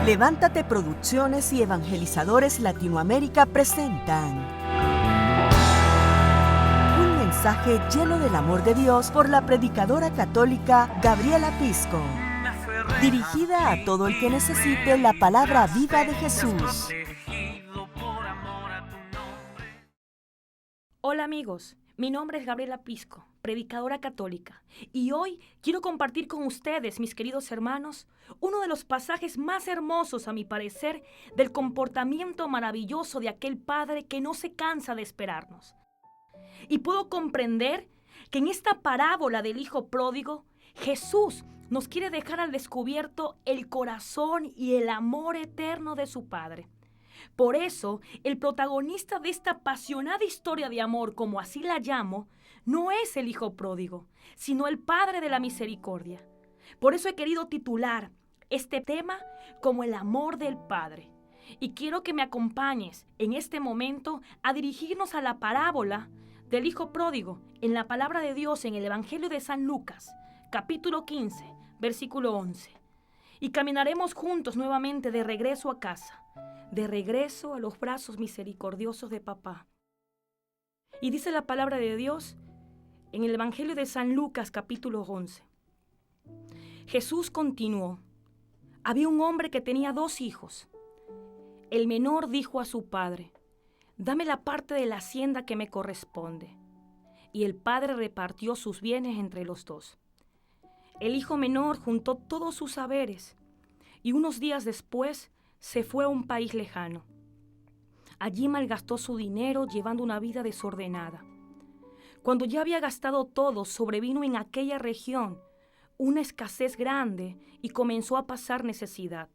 Levántate Producciones y Evangelizadores Latinoamérica presentan un mensaje lleno del amor de Dios por la predicadora católica Gabriela Pisco, dirigida a todo el que necesite la palabra viva de Jesús. Hola amigos, mi nombre es Gabriela Pisco, predicadora católica, y hoy quiero compartir con ustedes, mis queridos hermanos, uno de los pasajes más hermosos, a mi parecer, del comportamiento maravilloso de aquel Padre que no se cansa de esperarnos. Y puedo comprender que en esta parábola del Hijo Pródigo, Jesús nos quiere dejar al descubierto el corazón y el amor eterno de su Padre. Por eso, el protagonista de esta apasionada historia de amor, como así la llamo, no es el Hijo Pródigo, sino el Padre de la Misericordia. Por eso he querido titular este tema como el amor del Padre. Y quiero que me acompañes en este momento a dirigirnos a la parábola del Hijo Pródigo en la palabra de Dios en el Evangelio de San Lucas, capítulo 15, versículo 11. Y caminaremos juntos nuevamente de regreso a casa, de regreso a los brazos misericordiosos de papá. Y dice la palabra de Dios en el Evangelio de San Lucas, capítulo 11. Jesús continuó: había un hombre que tenía 2 hijos. El menor dijo a su padre: dame la parte de la hacienda que me corresponde. Y el padre repartió sus bienes entre los 2. El hijo menor juntó todos sus haberes y unos días después se fue a un país lejano. Allí malgastó su dinero llevando una vida desordenada. Cuando ya había gastado todo, sobrevino en aquella región una escasez grande y comenzó a pasar necesidad.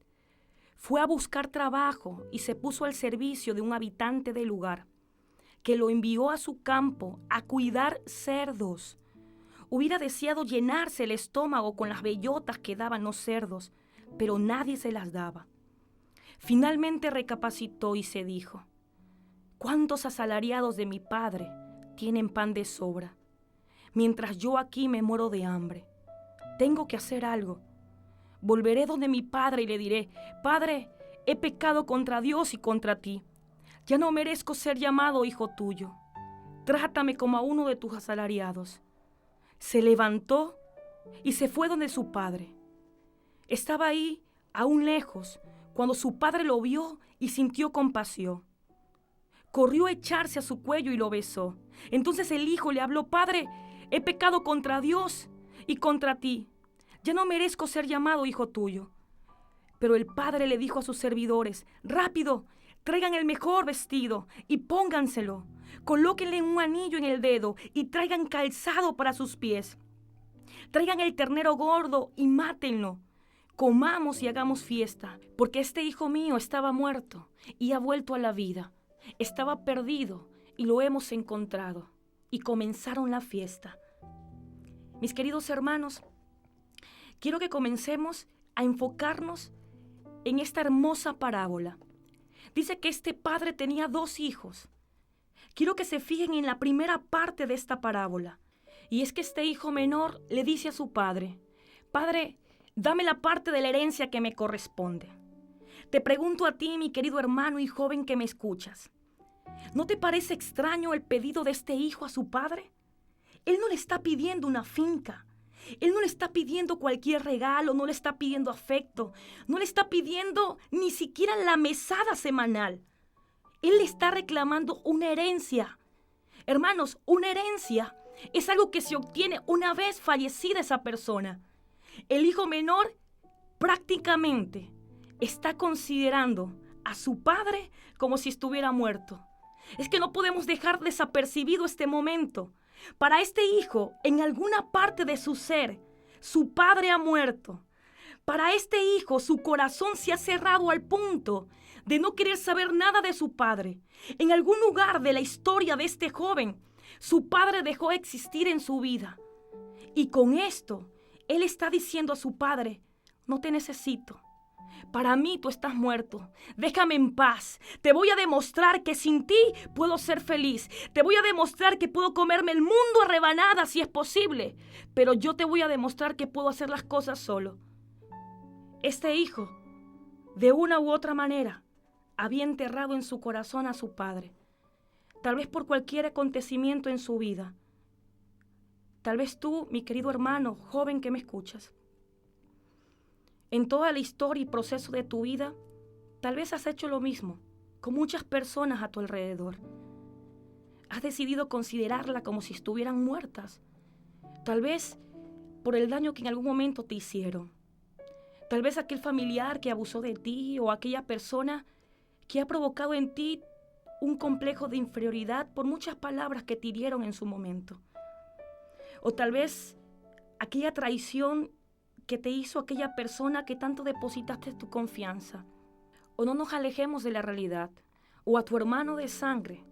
Fue a buscar trabajo y se puso al servicio de un habitante del lugar, que lo envió a su campo a cuidar cerdos. Hubiera deseado llenarse el estómago con las bellotas que daban los cerdos, pero nadie se las daba. Finalmente recapacitó y se dijo: ¿cuántos asalariados de mi padre tienen pan de sobra, mientras yo aquí me muero de hambre? Tengo que hacer algo. Volveré donde mi padre y le diré: Padre, he pecado contra Dios y contra ti. Ya no merezco ser llamado hijo tuyo. Trátame como a uno de tus asalariados. Se levantó y se fue donde su padre. Estaba ahí, aún lejos, cuando su padre lo vio y sintió compasión. Corrió a echarse a su cuello y lo besó. Entonces el hijo le habló: Padre, he pecado contra Dios y contra ti. Ya no merezco ser llamado hijo tuyo. Pero el padre le dijo a sus servidores: rápido, traigan el mejor vestido y pónganselo. Colóquenle un anillo en el dedo y traigan calzado para sus pies. Traigan el ternero gordo y mátenlo. Comamos y hagamos fiesta, porque este hijo mío estaba muerto y ha vuelto a la vida. Estaba perdido y lo hemos encontrado. Y comenzaron la fiesta. Mis queridos hermanos, quiero que comencemos a enfocarnos en esta hermosa parábola. Dice que este padre tenía 2 hijos. Quiero que se fijen en la primera parte de esta parábola. Y es que este hijo menor le dice a su padre: Padre, dame la parte de la herencia que me corresponde. Te pregunto a ti, mi querido hermano y joven que me escuchas, ¿no te parece extraño el pedido de este hijo a su padre? Él no le está pidiendo una finca. Él no le está pidiendo cualquier regalo, no le está pidiendo afecto, no le está pidiendo ni siquiera la mesada semanal. Él le está reclamando una herencia. Hermanos, una herencia es algo que se obtiene una vez fallecida esa persona. El hijo menor prácticamente está considerando a su padre como si estuviera muerto. Es que no podemos dejar desapercibido este momento. Para este hijo, en alguna parte de su ser, su padre ha muerto. Para este hijo, su corazón se ha cerrado al punto de no querer saber nada de su padre. En algún lugar de la historia de este joven, su padre dejó de existir en su vida. Y con esto, él está diciendo a su padre: no te necesito. Para mí tú estás muerto. Déjame en paz. Te voy a demostrar que sin ti puedo ser feliz. Te voy a demostrar que puedo comerme el mundo a rebanadas si es posible. Pero yo te voy a demostrar que puedo hacer las cosas solo. Este hijo de una u otra manera, había enterrado en su corazón a su padre. Tal vez por cualquier acontecimiento en su vida. Tal vez tú, mi querido hermano, joven que me escuchas, en toda la historia y proceso de tu vida, tal vez has hecho lo mismo con muchas personas a tu alrededor. Has decidido considerarla como si estuvieran muertas. Tal vez por el daño que en algún momento te hicieron. Tal vez aquel familiar que abusó de ti o aquella persona que ha provocado en ti un complejo de inferioridad por muchas palabras que te hirieron en su momento. O tal vez aquella traición que te hizo aquella persona que tanto depositaste tu confianza. O no nos alejemos de la realidad. O a tu hermano de sangre,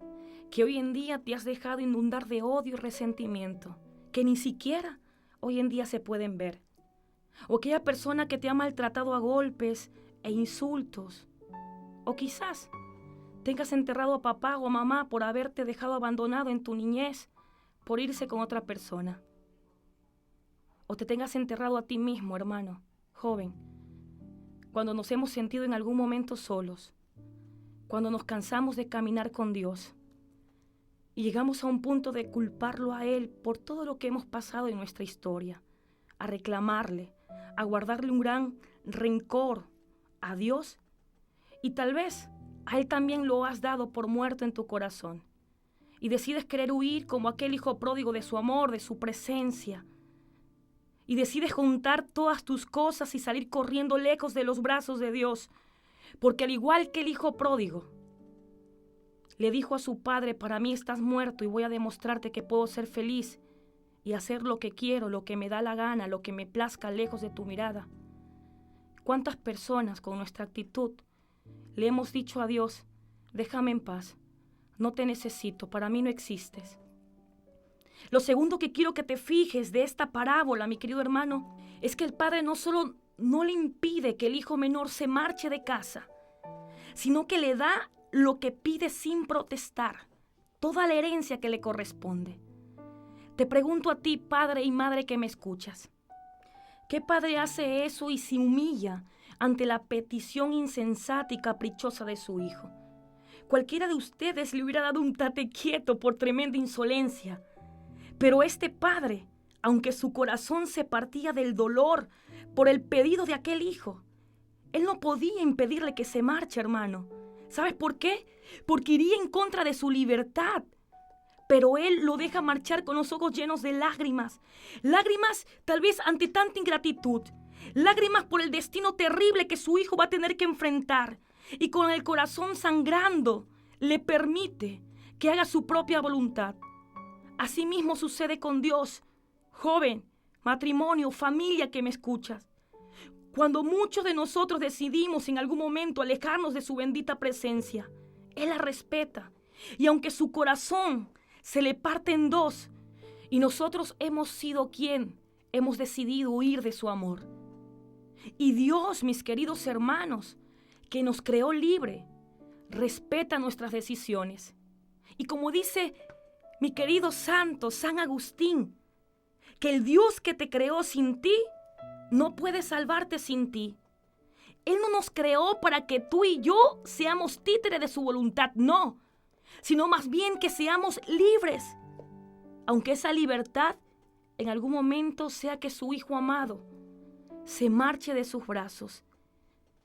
que hoy en día te has dejado inundar de odio y resentimiento, que ni siquiera hoy en día se pueden ver. O aquella persona que te ha maltratado a golpes e insultos. O quizás tengas enterrado a papá o a mamá por haberte dejado abandonado en tu niñez, por irse con otra persona. O te tengas enterrado a ti mismo, hermano, joven, cuando nos hemos sentido en algún momento solos, cuando nos cansamos de caminar con Dios y llegamos a un punto de culparlo a Él por todo lo que hemos pasado en nuestra historia, a reclamarle, a guardarle un gran rencor a Dios, y tal vez a Él también lo has dado por muerto en tu corazón y decides querer huir como aquel hijo pródigo de su amor, de su presencia, y decides juntar todas tus cosas y salir corriendo lejos de los brazos de Dios, porque al igual que el hijo pródigo le dijo a su padre: para mí estás muerto y voy a demostrarte que puedo ser feliz y hacer lo que quiero, lo que me da la gana, lo que me plazca lejos de tu mirada. ¿Cuántas personas con nuestra actitud le hemos dicho a Dios: déjame en paz, no te necesito, para mí no existes? Lo segundo que quiero que te fijes de esta parábola, mi querido hermano, es que el padre no solo no le impide que el hijo menor se marche de casa, sino que le da lo que pide sin protestar, toda la herencia que le corresponde. Te pregunto a ti, padre y madre que me escuchas, ¿qué padre hace eso y se humilla ante la petición insensata y caprichosa de su hijo? Cualquiera de ustedes le hubiera dado un tate quieto por tremenda insolencia. Pero este padre, aunque su corazón se partía del dolor por el pedido de aquel hijo, él no podía impedirle que se marche, hermano. ¿Sabes por qué? Porque iría en contra de su libertad. Pero él lo deja marchar con los ojos llenos de lágrimas. Lágrimas tal vez ante tanta ingratitud. Lágrimas por el destino terrible que su hijo va a tener que enfrentar. Y con el corazón sangrando, le permite que haga su propia voluntad. Asimismo sucede con Dios, joven, matrimonio, familia que me escuchas. Cuando muchos de nosotros decidimos en algún momento alejarnos de su bendita presencia, Él la respeta. Y aunque su corazón se le parte en dos, y nosotros hemos sido quien hemos decidido huir de su amor. Y Dios, mis queridos hermanos, que nos creó libre, respeta nuestras decisiones. Y como dice mi querido santo San Agustín, que el Dios que te creó sin ti no puede salvarte sin ti. Él no nos creó para que tú y yo seamos títeres de su voluntad, no, sino más bien que seamos libres, aunque esa libertad en algún momento sea que su hijo amado se marche de sus brazos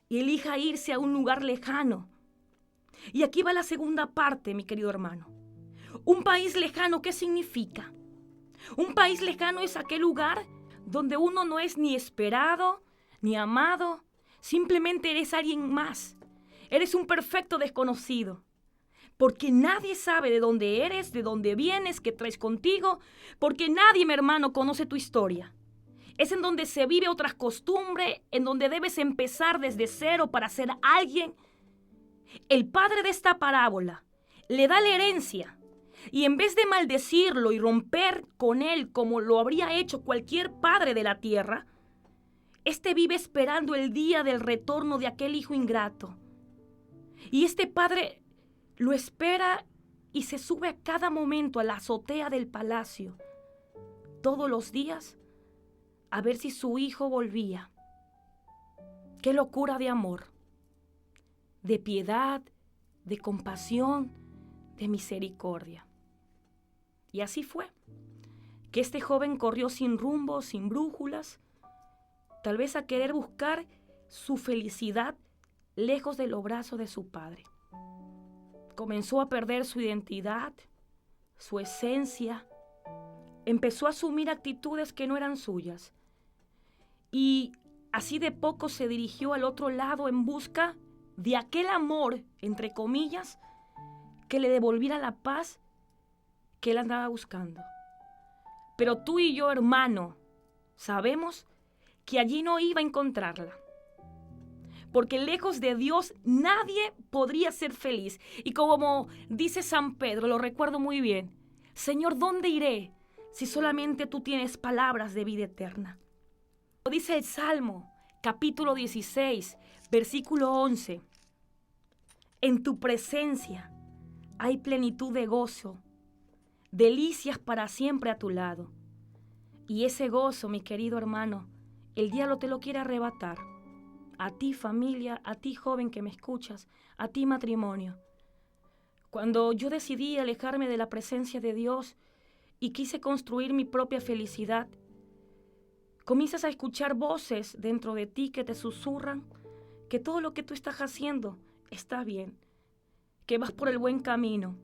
y elija irse a un lugar lejano. Y aquí va la segunda parte, mi querido hermano. Un país lejano, ¿qué significa? Un país lejano es aquel lugar donde uno no es ni esperado, ni amado, simplemente eres alguien más. Eres un perfecto desconocido. Porque nadie sabe de dónde eres, de dónde vienes, qué traes contigo, porque nadie, mi hermano, conoce tu historia. Es en donde se vive otras costumbres, en donde debes empezar desde cero para ser alguien. El padre de esta parábola le da la herencia y en vez de maldecirlo y romper con él como lo habría hecho cualquier padre de la tierra, este vive esperando el día del retorno de aquel hijo ingrato. Y este padre lo espera y se sube a cada momento a la azotea del palacio, todos los días, a ver si su hijo volvía. ¡Qué locura de amor! de piedad, de compasión, de misericordia. Y así fue, que este joven corrió sin rumbo, sin brújulas, tal vez a querer buscar su felicidad lejos de los brazos de su padre. Comenzó a perder su identidad, su esencia, empezó a asumir actitudes que no eran suyas. Y así de poco se dirigió al otro lado en busca de aquel amor, entre comillas, que le devolviera la paz que él andaba buscando. Pero tú y yo, hermano, sabemos que allí no iba a encontrarla. Porque lejos de Dios nadie podría ser feliz. Y como dice San Pedro, lo recuerdo muy bien, Señor, ¿dónde iré si solamente tú tienes palabras de vida eterna? Dice el Salmo, capítulo 16, versículo 11. En tu presencia hay plenitud de gozo, delicias para siempre a tu lado. Y ese gozo, mi querido hermano, el diablo te lo quiere arrebatar. A ti, familia, a ti, joven que me escuchas, a ti, matrimonio. Cuando yo decidí alejarme de la presencia de Dios y quise construir mi propia felicidad, comienzas a escuchar voces dentro de ti que te susurran que todo lo que tú estás haciendo está bien, que vas por el buen camino,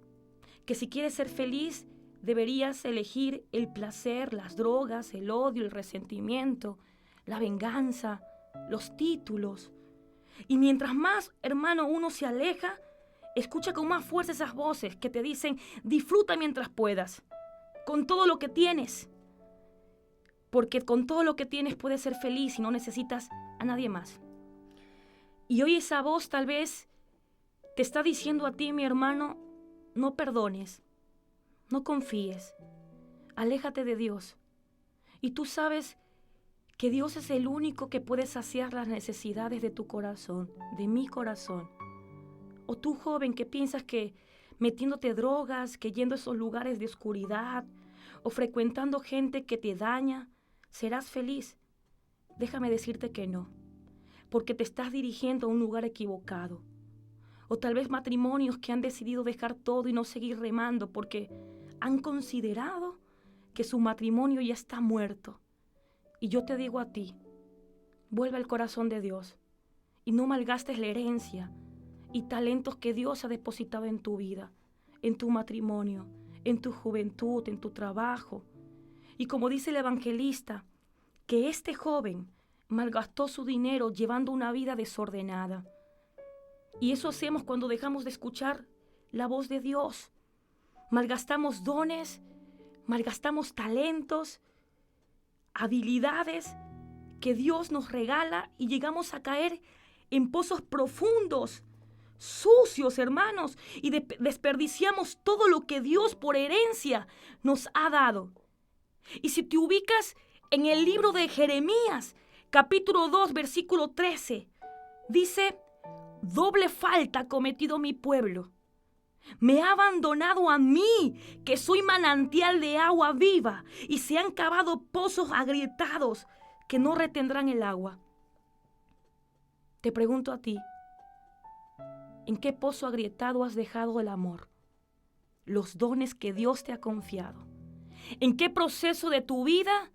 que si quieres ser feliz deberías elegir el placer, las drogas, el odio, el resentimiento, la venganza, los títulos. Y mientras más, hermano, uno se aleja, escucha con más fuerza esas voces que te dicen: disfruta mientras puedas, con todo lo que tienes. Porque con todo lo que tienes puedes ser feliz y no necesitas a nadie más. Y hoy esa voz tal vez te está diciendo a ti, mi hermano, no perdones, no confíes, aléjate de Dios. Y tú sabes que Dios es el único que puede saciar las necesidades de tu corazón, de mi corazón. O tú, joven, que piensas que metiéndote drogas, que yendo a esos lugares de oscuridad o frecuentando gente que te daña, serás feliz. Déjame decirte que no, porque te estás dirigiendo a un lugar equivocado. O tal vez matrimonios que han decidido dejar todo y no seguir remando porque han considerado que su matrimonio ya está muerto. Y yo te digo a ti, vuelve al corazón de Dios y no malgastes la herencia y talentos que Dios ha depositado en tu vida, en tu matrimonio, en tu juventud, en tu trabajo. Y como dice el evangelista, que este joven malgastó su dinero llevando una vida desordenada. Y eso hacemos cuando dejamos de escuchar la voz de Dios. Malgastamos dones, malgastamos talentos, habilidades que Dios nos regala y llegamos a caer en pozos profundos, sucios, hermanos, y desperdiciamos todo lo que Dios por herencia nos ha dado. Y si te ubicas en el libro de Jeremías, capítulo 2, versículo 13, dice: doble falta ha cometido mi pueblo. Me ha abandonado a mí, que soy manantial de agua viva, y se han cavado pozos agrietados que no retendrán el agua. Te pregunto a ti, ¿en qué pozo agrietado has dejado el amor? Los dones que Dios te ha confiado. ¿En qué proceso de tu vida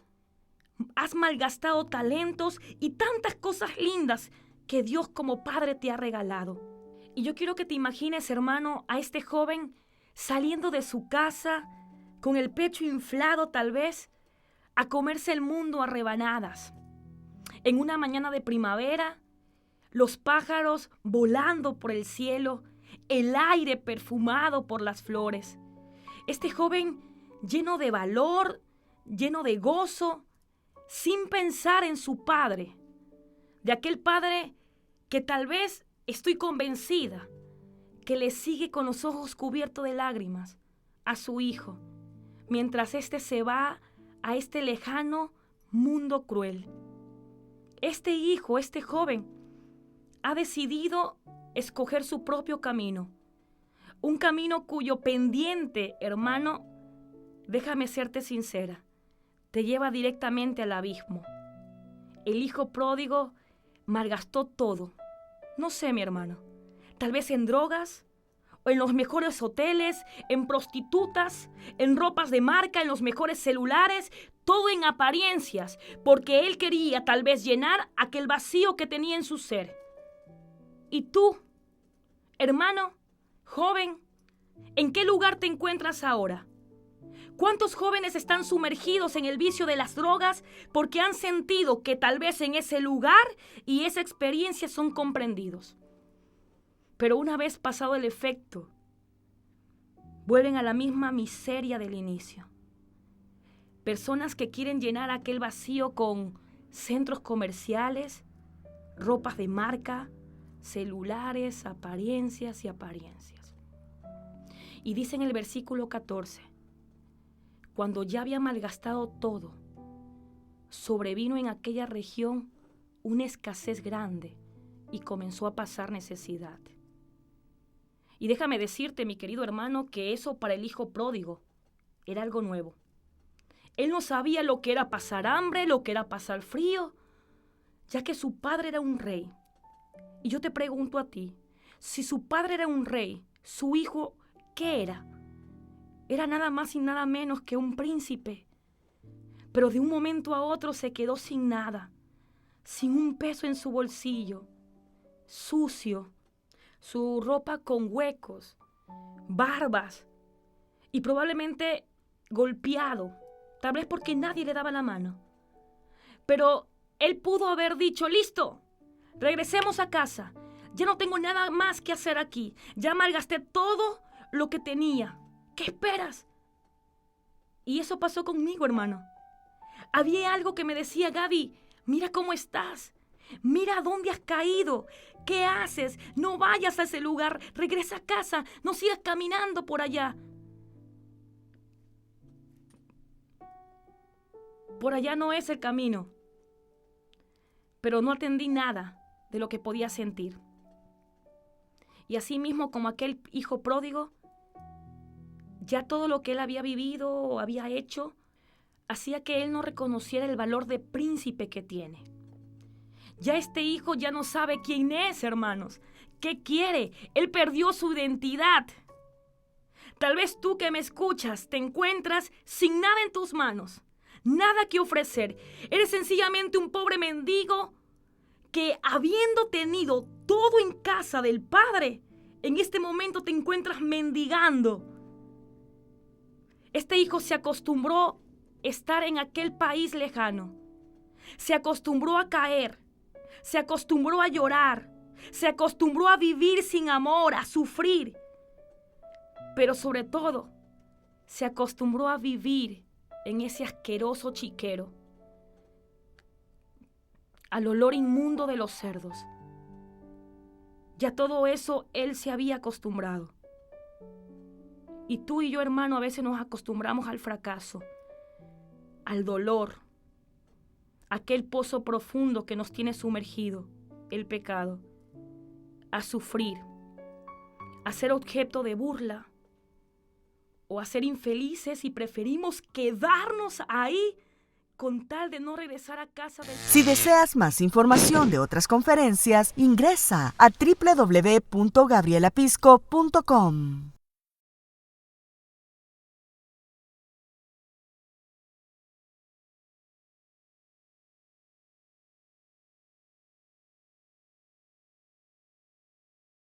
has malgastado talentos y tantas cosas lindas que Dios como Padre te ha regalado? Y yo quiero que te imagines, hermano, a este joven saliendo de su casa con el pecho inflado tal vez, a comerse el mundo a rebanadas. En una mañana de primavera, los pájaros volando por el cielo, el aire perfumado por las flores. Este joven lleno de valor, lleno de gozo, sin pensar en su padre, de aquel padre que tal vez, estoy convencida, que le sigue con los ojos cubiertos de lágrimas a su hijo, mientras éste se va a este lejano mundo cruel. Este hijo, este joven, ha decidido escoger su propio camino. Un camino cuyo pendiente, hermano, déjame serte sincera, te lleva directamente al abismo. El hijo pródigo malgastó todo. No sé, mi hermano, tal vez en drogas, o en los mejores hoteles, en prostitutas, en ropas de marca, en los mejores celulares, todo en apariencias, porque él quería tal vez llenar aquel vacío que tenía en su ser. ¿Y tú, hermano, joven, en qué lugar te encuentras ahora? ¿Cuántos jóvenes están sumergidos en el vicio de las drogas porque han sentido que tal vez en ese lugar y esa experiencia son comprendidos? Pero una vez pasado el efecto, vuelven a la misma miseria del inicio. Personas que quieren llenar aquel vacío con centros comerciales, ropas de marca, celulares, apariencias y apariencias. Y dice en el versículo 14, cuando ya había malgastado todo, sobrevino en aquella región una escasez grande y comenzó a pasar necesidad. Y déjame decirte, mi querido hermano, que eso para el hijo pródigo era algo nuevo. Él no sabía lo que era pasar hambre, lo que era pasar frío, ya que su padre era un rey. Y yo te pregunto a ti, si su padre era un rey, su hijo, ¿qué era? Era nada más y nada menos que un príncipe. Pero de un momento a otro se quedó sin nada, sin un peso en su bolsillo, sucio, su ropa con huecos, barbas y probablemente golpeado, tal vez porque nadie le daba la mano. Pero él pudo haber dicho, listo, regresemos a casa, ya no tengo nada más que hacer aquí, ya malgasté todo lo que tenía. ¿Qué esperas? Y eso pasó conmigo, hermano. Había algo que me decía, Gaby, mira cómo estás. Mira a dónde has caído. ¿Qué haces? No vayas a ese lugar. Regresa a casa. No sigas caminando por allá. Por allá no es el camino. Pero no atendí nada de lo que podía sentir. Y así mismo como aquel hijo pródigo, ya todo lo que él había vivido o había hecho hacía que él no reconociera el valor de príncipe que tiene. Ya este hijo ya no sabe quién es, hermanos. ¿Qué quiere? Él perdió su identidad. Tal vez tú que me escuchas te encuentras sin nada en tus manos, nada que ofrecer. Eres sencillamente un pobre mendigo que, habiendo tenido todo en casa del Padre, en este momento te encuentras mendigando. Este hijo se acostumbró a estar en aquel país lejano. Se acostumbró a caer. Se acostumbró a llorar. Se acostumbró a vivir sin amor, a sufrir. Pero sobre todo, se acostumbró a vivir en ese asqueroso chiquero, al olor inmundo de los cerdos. Ya todo eso él se había acostumbrado. Y tú y yo, hermano, a veces nos acostumbramos al fracaso, al dolor, aquel pozo profundo que nos tiene sumergido, el pecado, a sufrir, a ser objeto de burla o a ser infelices, y preferimos quedarnos ahí con tal de no regresar a casa del... Si deseas más información de otras conferencias, ingresa a www.gabrielapisco.com.